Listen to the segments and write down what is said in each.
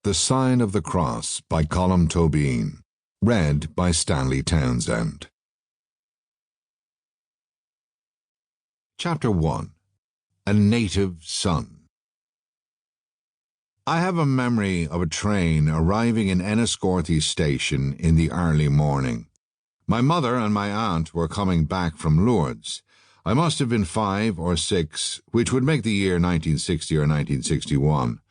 The Sign of the Cross by Colm Tóibín. Read by Stanley Townsend. Chapter 1. A Native Son. I have a memory of a train arriving in Enniscorthy station in the early morning. My mother and my aunt were coming back from Lourdes. I must have been 5 or 6, which would make the year 1960 or 1961.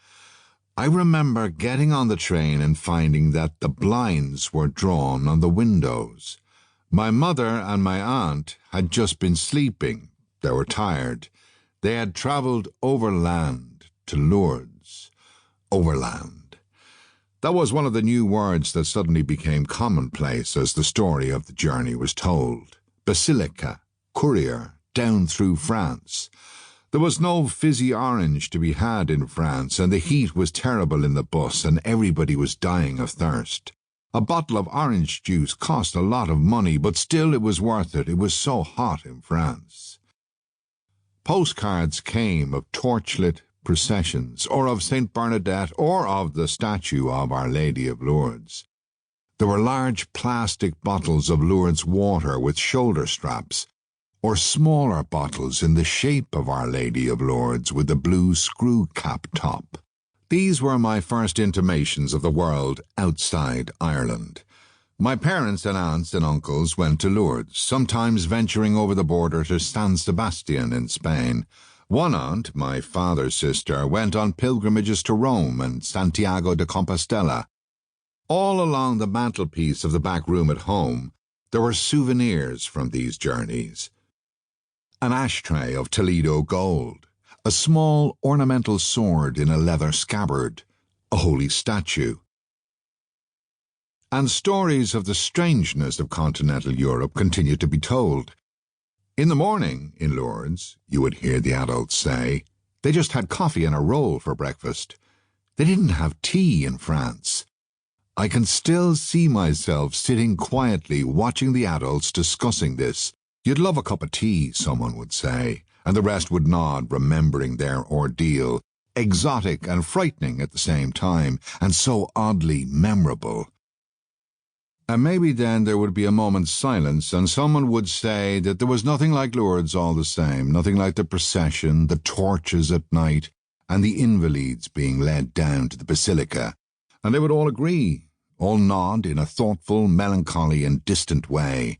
I remember getting on the train and finding that the blinds were drawn on the windows. My mother and my aunt had just been sleeping. They were tired. They had travelled overland to Lourdes. Overland. That was one of the new words that suddenly became commonplace as the story of the journey was told. Basilica, courier, down through France. There was no fizzy orange to be had in France, and the heat was terrible in the bus, and everybody was dying of thirst. A bottle of orange juice cost a lot of money, but still it was worth it. It was so hot in France. Postcards came of torchlit processions, or of St. Bernadette, or of the statue of Our Lady of Lourdes. There were large plastic bottles of Lourdes water with shoulder straps, or smaller bottles in the shape of Our Lady of Lourdes with a blue screw-cap top. These were my first intimations of the world outside Ireland. My parents and aunts and uncles went to Lourdes, sometimes venturing over the border to San Sebastian in Spain. One aunt, my father's sister, went on pilgrimages to Rome and Santiago de Compostela. All along the mantelpiece of the back room at home, there were souvenirs from these journeys. An ashtray of Toledo gold, a small ornamental sword in a leather scabbard, a holy statue, and stories of the strangeness of continental Europe continued to be told. In the morning, in Lourdes, you would hear the adults say, they just had coffee and a roll for breakfast. They didn't have tea in France. I can still see myself sitting quietly watching the adults discussing this. You'd love a cup of tea, someone would say, and the rest would nod, remembering their ordeal, exotic and frightening at the same time, and so oddly memorable. And maybe then there would be a moment's silence, and someone would say that there was nothing like Lourdes all the same, nothing like the procession, the torches at night, and the invalids being led down to the basilica, and they would all agree, all nod in a thoughtful, melancholy, and distant way.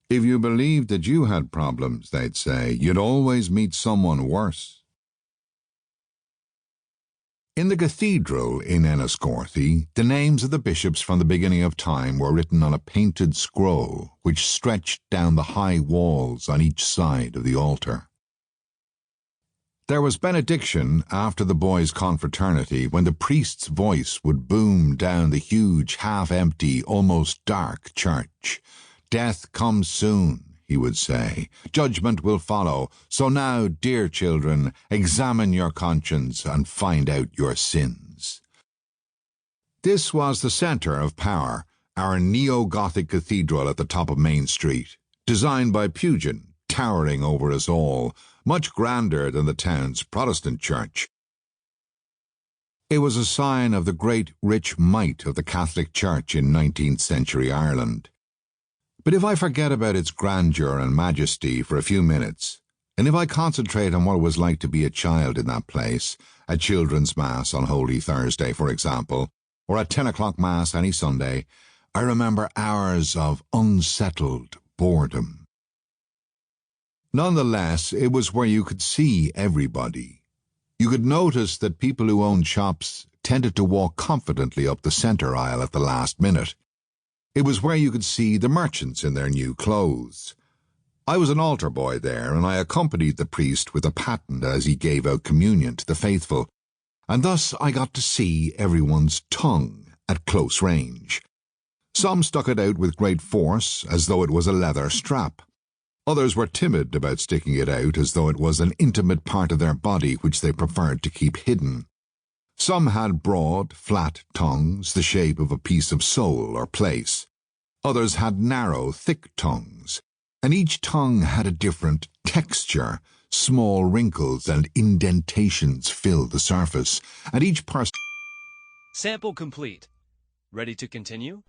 If you believed that you had problems, they'd say, you'd always meet someone worse. In the cathedral in Enniscorthy, the names of the bishops from the beginning of time were written on a painted scroll which stretched down the high walls on each side of the altar. There was benediction after the boys' confraternity when the priest's voice would boom down the huge, half-empty, almost dark church. Death comes soon, he would say. Judgment will follow. So now, dear children, examine your conscience and find out your sins. This was the centre of power, our neo-Gothic cathedral at the top of Main Street, designed by Pugin, towering over us all, much grander than the town's Protestant church. It was a sign of the great rich might of the Catholic Church in 19th century Ireland. But if I forget about its grandeur and majesty for a few minutes, and if I concentrate on what it was like to be a child in that place, at Children's Mass on Holy Thursday, for example, or at 10 o'clock Mass any Sunday, I remember hours of unsettled boredom. Nonetheless, it was where you could see everybody. You could notice that people who owned shops tended to walk confidently up the centre aisle at the last minute. It was where you could see the merchants in their new clothes. I was an altar boy there, and I accompanied the priest with a paten as he gave out communion to the faithful, and thus I got to see everyone's tongue at close range. Some stuck it out with great force, as though it was a leather strap. Others were timid about sticking it out as though it was an intimate part of their body which they preferred to keep hidden. Some had broad, flat tongues, the shape of a piece of sole or place. Others had narrow, thick tongues, and each tongue had a different texture. Small wrinkles and indentations filled the surface, and each person Sample complete. Ready to continue?